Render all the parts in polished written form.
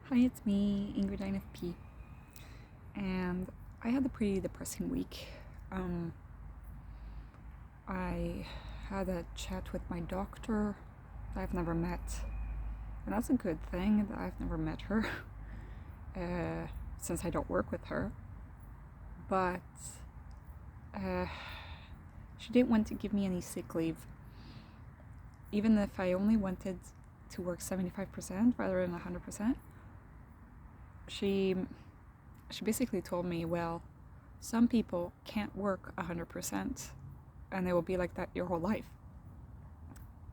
Hi, it's me, Ingrid INFP, and I had a pretty depressing week. I had a chat with my doctor that I've never met, and that's a good thing that I've never met her since I don't work with her. But she didn't want to give me any sick leave, even if I only wanted to work 75% rather than 100%. She basically told me, well, some people can't work 100% and they will be like that your whole life.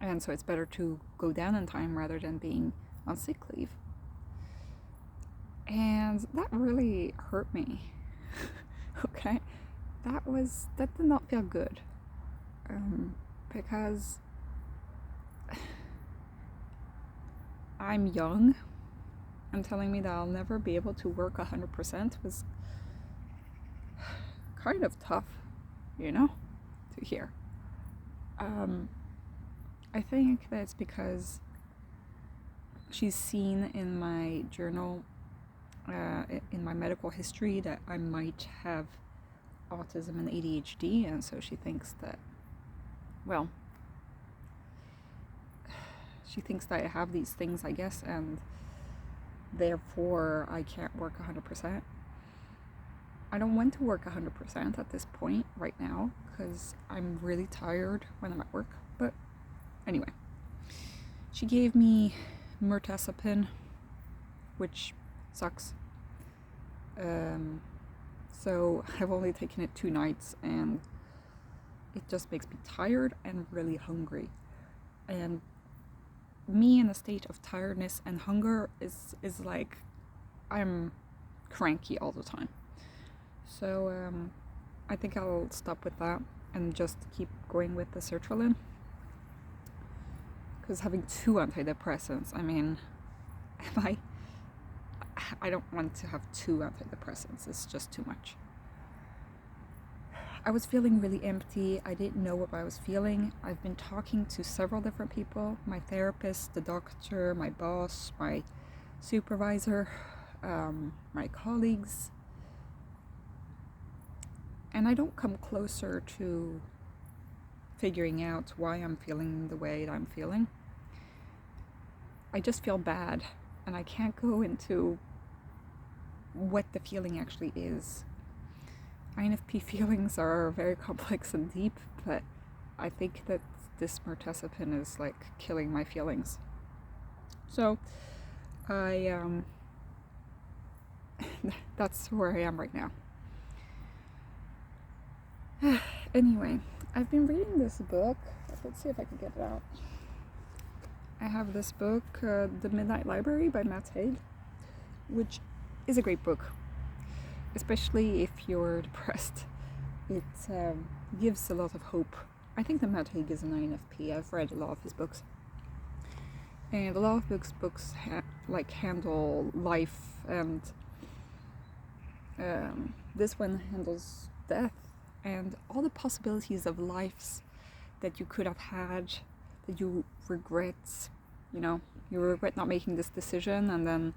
And so it's better to go down in time rather than being on sick leave. And that really hurt me. Okay? That did not feel good. Because I'm young, and telling me that I'll never be able to work 100% was kind of tough, to hear. I think that's because she's seen in my journal, in my medical history, that I might have autism and ADHD, and so she thinks that, well, she thinks that I have these things, I guess, and therefore I can't work 100%. I don't want to work 100% at this point right now because I'm really tired when I'm at work. But anyway, she gave me mirtazapine, which sucks. So I've only taken it 2 nights and it just makes me tired and really hungry. And me in a state of tiredness and hunger is like I'm cranky all the time. So I think I'll stop with that and just keep going with the sertraline. Because having 2 antidepressants, I mean, I don't want to have 2 antidepressants. It's just too much. I was feeling really empty. I didn't know what I was feeling. I've been talking to several different people, my therapist, the doctor, my boss, my supervisor, my colleagues. And I don't come closer to figuring out why I'm feeling the way that I'm feeling. I just feel bad, and I can't go into what the feeling actually is. INFP feelings are very complex and deep, but I think that this mirtazapine is like killing my feelings. So that's where I am right now. Anyway, I've been reading this book. Let's see if I can get it out. I have this book, The Midnight Library by Matt Haig, which is a great book, especially if you're depressed. It gives a lot of hope. I think that Matt Haig is an INFP. I've read a lot of his books. And a lot of books handle life, and this one handles death and all the possibilities of lives that you could have had, that you regret. You regret not making this decision, and then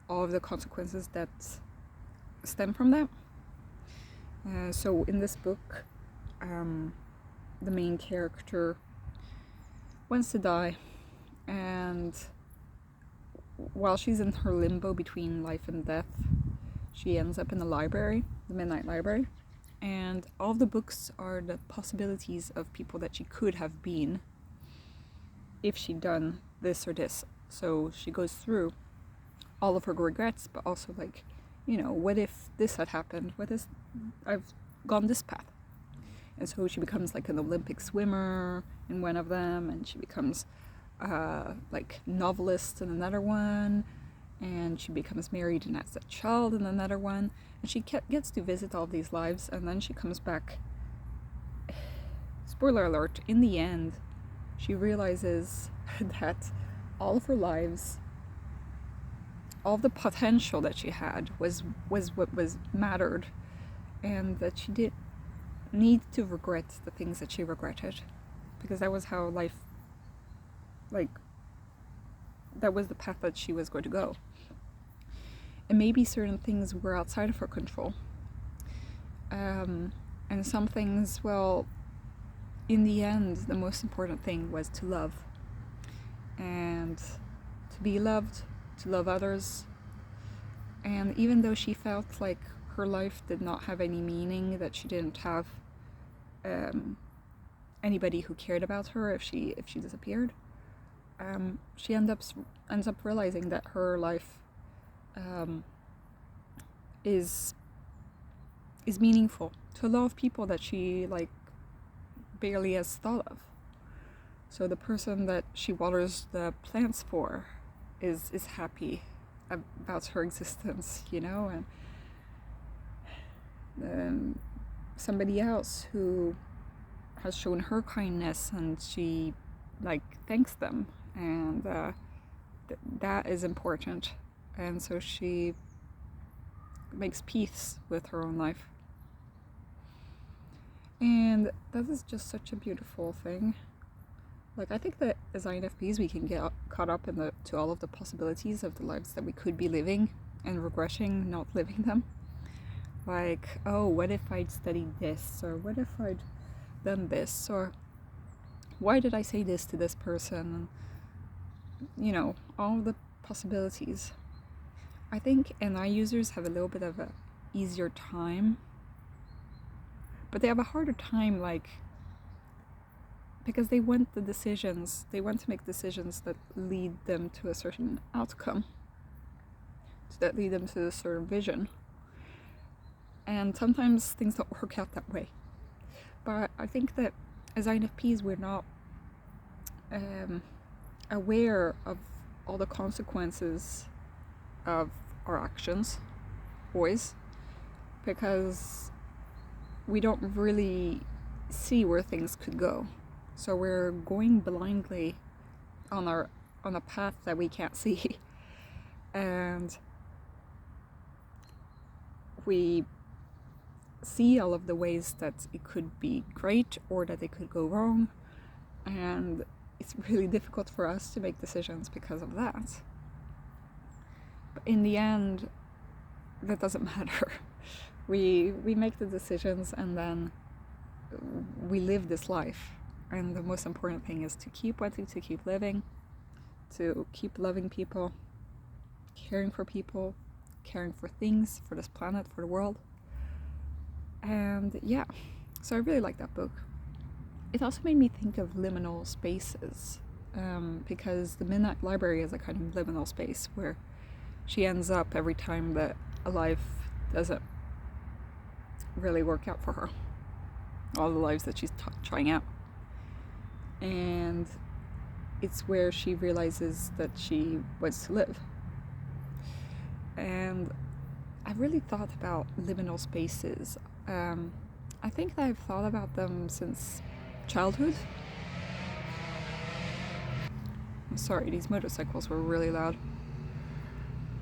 all of the consequences that stem from that. So in this book, the main character wants to die, and while she's in her limbo between life and death, she ends up in the library, the Midnight Library, and all of the books are the possibilities of people that she could have been if she'd done this or this. So she goes through all of her regrets, but also what if this had happened? What if I've gone this path? And so she becomes like an Olympic swimmer in one of them, and she becomes novelist in another one, and she becomes married and has a child in another one, and she gets to visit all these lives, and then she comes back. Spoiler alert, in the end, she realizes that all of her lives, all of the potential that she had was what was mattered, and that she didn't need to regret the things that she regretted, because that was how life, that was the path that she was going to go. and maybe certain things were outside of her control. And some things, well, in the end, the most important thing was to love. And to be loved, to love others. And even though she felt like her life did not have any meaning, that she didn't have anybody who cared about her if she disappeared, she ends up realizing that her life is meaningful to a lot of people that she like barely has thought of. So the person that she waters the plants for is happy about her existence, you know, and somebody else who has shown her kindness and she like thanks them, and that is important. And so she makes peace with her own life, and that is just such a beautiful thing. Like, I think that as INFPs we can get caught up to all of the possibilities of the lives that we could be living and regretting not living them. Like, oh, what if I'd studied this, or what if I'd done this, or why did I say this to this person, and, you know, all the possibilities. I think NI users have a little bit of a easier time, but they have a harder time, like, because they want to make decisions that lead them to a certain outcome, that lead them to a certain vision. And sometimes things don't work out that way. But I think that as INFPs, we're not aware of all the consequences of our actions, always, because we don't really see where things could go. So we're going blindly on a path that we can't see, and we see all of the ways that it could be great or that it could go wrong, and it's really difficult for us to make decisions because of that. But in the end, that doesn't matter. We make the decisions, and then we live this life. And the most important thing is to keep wanting to keep living, to keep loving people, caring for people, caring for things, for this planet, for the world. And yeah, so I really like that book. It also made me think of liminal spaces, because the Midnight Library is a kind of liminal space where she ends up every time that a life doesn't really work out for her, all the lives that she's trying out. And it's where she realizes that she wants to live. And I've really thought about liminal spaces. I think that I've thought about them since childhood. I'm sorry, these motorcycles were really loud.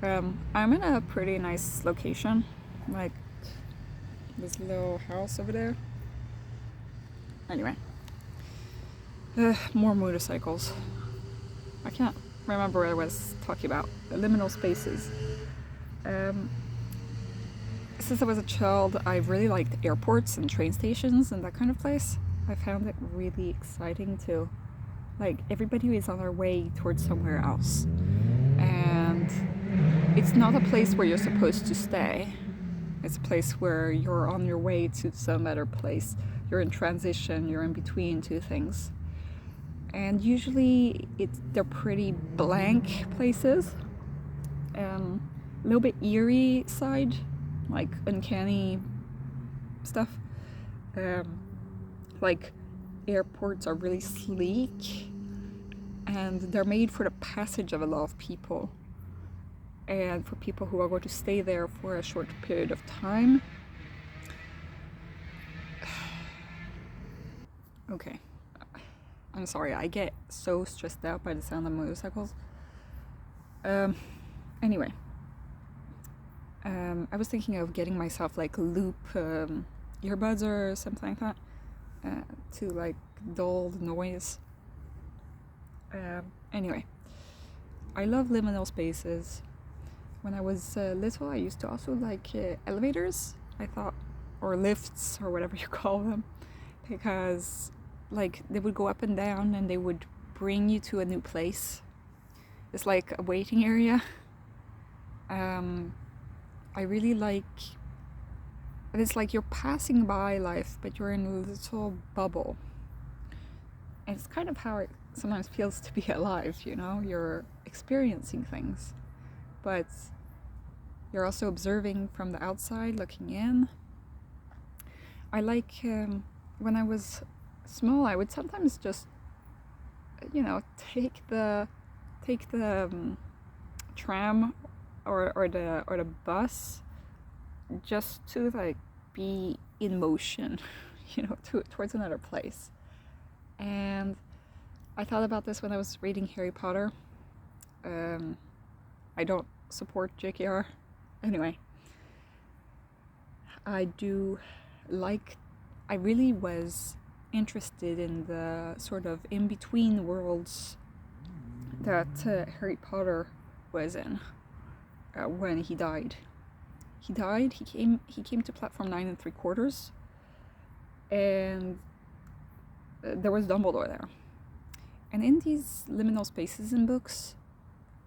I'm in a pretty nice location, like this little house over there. Anyway. More motorcycles. I can't remember what I was talking about. The liminal spaces. Since I was a child, I really liked airports and train stations and that kind of place. I found it really exciting to, like, everybody is on their way towards somewhere else. And it's not a place where you're supposed to stay. It's a place where you're on your way to some better place. You're in transition, you're in between two things. And usually they're pretty blank places. A little bit eerie side, like uncanny stuff. Like airports are really sleek, and they're made for the passage of a lot of people, and for people who are going to stay there for a short period of time. Okay. I'm sorry, I get so stressed out by the sound of motorcycles. Anyway. I was thinking of getting myself like loop earbuds or something like that to like dull the noise. Anyway, I love liminal spaces. when I was little, I used to also like elevators, I thought, or lifts, or whatever you call them, because like they would go up and down and they would bring you to a new place. It's like a waiting area. I really like, it's like you're passing by life, but you're in a little bubble. And it's kind of how it sometimes feels to be alive, you know? You're experiencing things, but you're also observing from the outside, looking in. I like, when I was small, I would sometimes just, you know, take the tram or the bus just to like be in motion, you know, towards another place. And I thought about this when I was reading Harry Potter. I don't support JKR. Anyway, I really was interested in the sort of in-between worlds that Harry Potter was in when he died. He came to platform 9 3/4, and there was Dumbledore there. And in these liminal spaces in books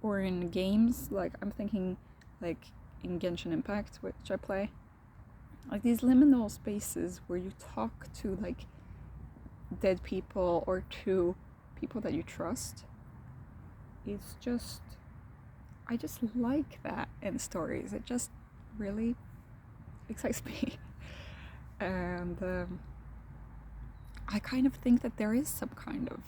or in games, like I'm thinking like in Genshin Impact, which I play, like these liminal spaces where you talk to like dead people or to people that you trust. It's just, I just like that in stories. It just really excites me. And I kind of think that there is some kind of,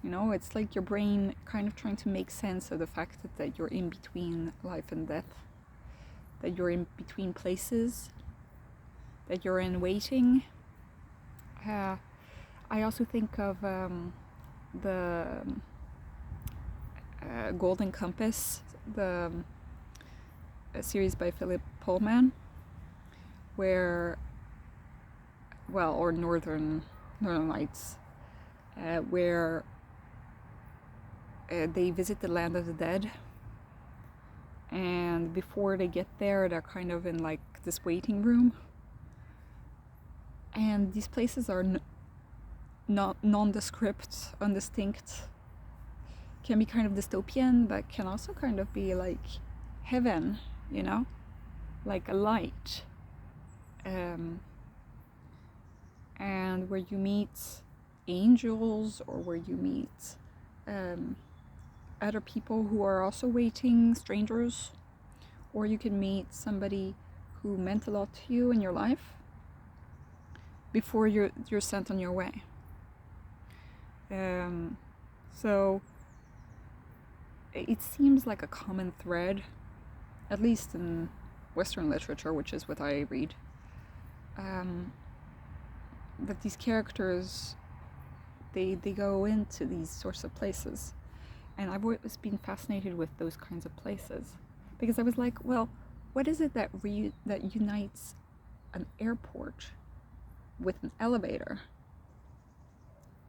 you know, it's like your brain kind of trying to make sense of the fact that you're in between life and death, that you're in between places, that you're in waiting. I also think of the Golden Compass, a series by Philip Pullman, where, well, or Northern Lights, where they visit the land of the dead, and before they get there, they're kind of in like this waiting room, and these places are nondescript, undistinct, can be kind of dystopian, but can also kind of be like heaven, you know, like a light, and where you meet angels, or where you meet other people who are also waiting, strangers, or you can meet somebody who meant a lot to you in your life before you're sent on your way. So it seems like a common thread, at least in Western literature, which is what I read, that these characters, they go into these sorts of places. And I've always been fascinated with those kinds of places, because I was like, well, what is it that unites an airport with an elevator?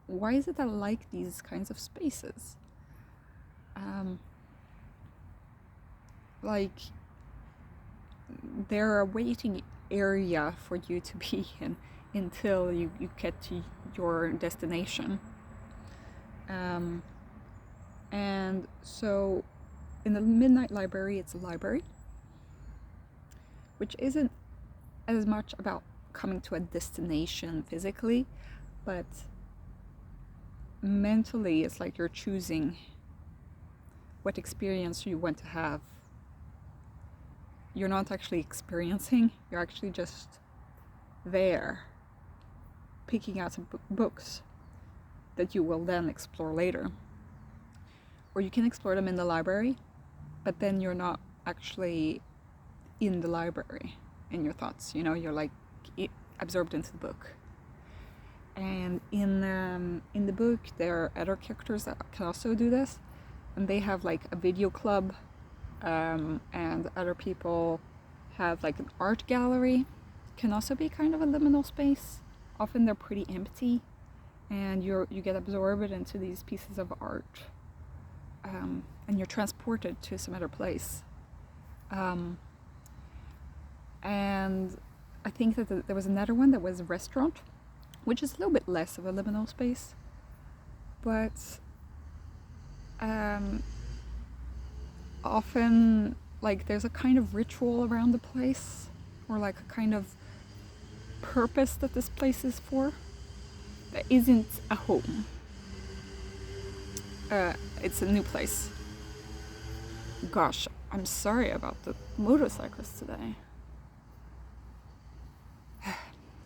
Why is it that I like these kinds of spaces? Like, they're a waiting area for you to be in until you get to your destination. And so in the Midnight Library, it's a library, which isn't as much about coming to a destination physically, but mentally it's like you're choosing what experience you want to have. You're not actually experiencing, you're actually just there, picking out some books that you will then explore later. Or you can explore them in the library, but then you're not actually in the library in your thoughts, you know, you're like absorbed into the book. And in the book, there are other characters that can also do this, and they have like a video club, and other people have like an art gallery. Can also be kind of a liminal space. Often they're pretty empty, and you get absorbed into these pieces of art, and you're transported to some other place. And I think that there was another one that was a restaurant, which is a little bit less of a liminal space, but often like there's a kind of ritual around the place, or like a kind of purpose that this place is for, that isn't a home. It's a new place. Gosh, I'm sorry about the motorcyclists today.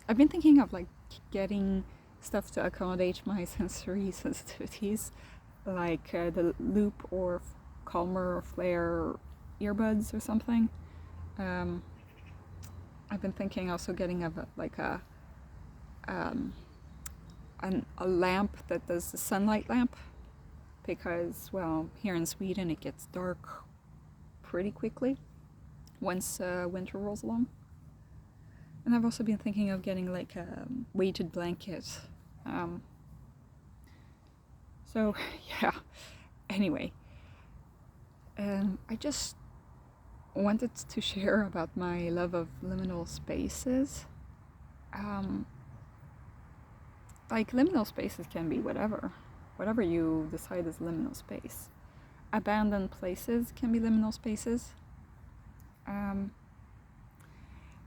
I've been thinking of like getting stuff to accommodate my sensory sensitivities, like the Loop or Calmer or Flare earbuds or something. I've been thinking also getting a lamp that does the sunlight lamp, because, well, here in Sweden it gets dark pretty quickly once winter rolls along. And I've also been thinking of getting like a weighted blanket. So yeah, anyway, I just wanted to share about my love of liminal spaces. Like, liminal spaces can be whatever you decide is liminal space. Abandoned places can be liminal spaces.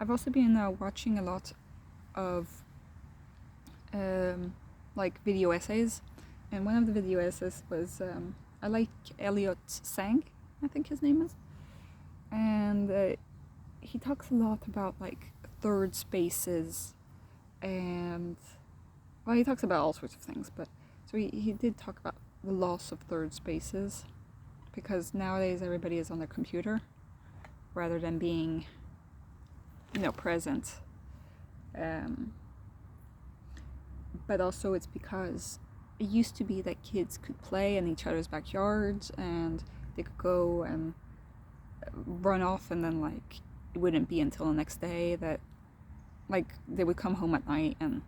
I've also been watching a lot of like video essays, and one of the video essays was I like Elliot Sang, I think his name is, and he talks a lot about like third spaces, and well, he talks about all sorts of things, but so he did talk about the loss of third spaces, because nowadays everybody is on their computer rather than being, present. But also it's because it used to be that kids could play in each other's backyards, and they could go and run off, and then like it wouldn't be until the next day that like they would come home at night and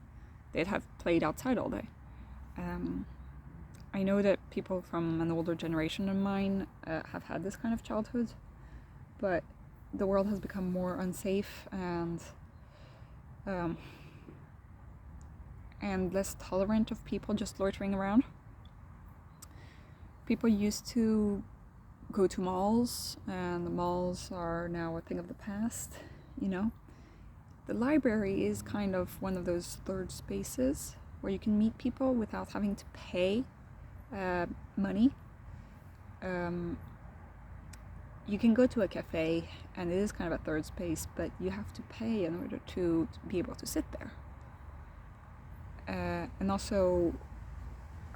they'd have played outside all day. I know that people from an older generation of mine have had this kind of childhood, but the world has become more unsafe and less tolerant of people just loitering around. People used to go to malls, and the malls are now a thing of the past, The library is kind of one of those third spaces where you can meet people without having to pay money. You can go to a cafe, and it is kind of a third space, but you have to pay in order to be able to sit there. And also,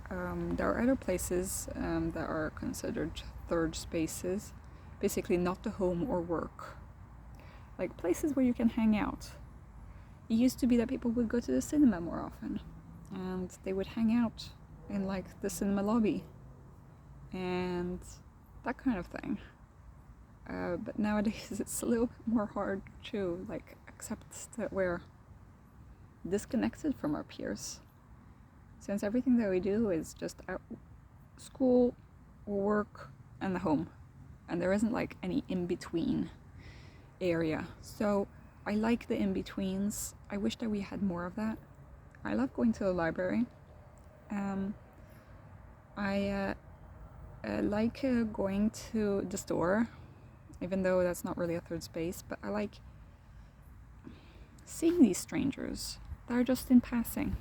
there are other places that are considered third spaces, basically not the home or work. Like places where you can hang out. It used to be that people would go to the cinema more often, and they would hang out in like the cinema lobby and that kind of thing. But nowadays it's a little bit more hard to like accept that we're disconnected from our peers, since everything that we do is just at school, work, and the home, and there isn't like any in-between area. So I like the in-betweens. I wish that we had more of that. I love going to the library. I like going to the store, even though that's not really a third space, but I like seeing these strangers that are just in passing.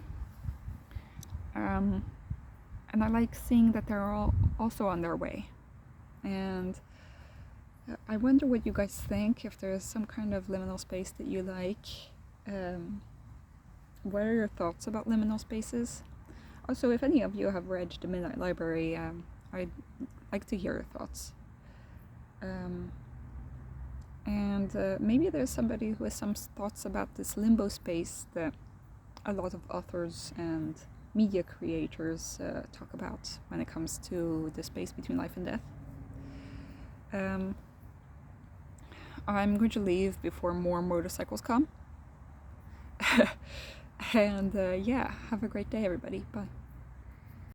And I like seeing that they're all also on their way. And I wonder what you guys think, if there's some kind of liminal space that you like. What are your thoughts about liminal spaces? Also, if any of you have read The Midnight Library, I'd like to hear your thoughts. And maybe there's somebody who has some thoughts about this limbo space that a lot of authors and media creators talk about when it comes to the space between life and death. I'm going to leave before more motorcycles come. And yeah, have a great day, everybody. Bye.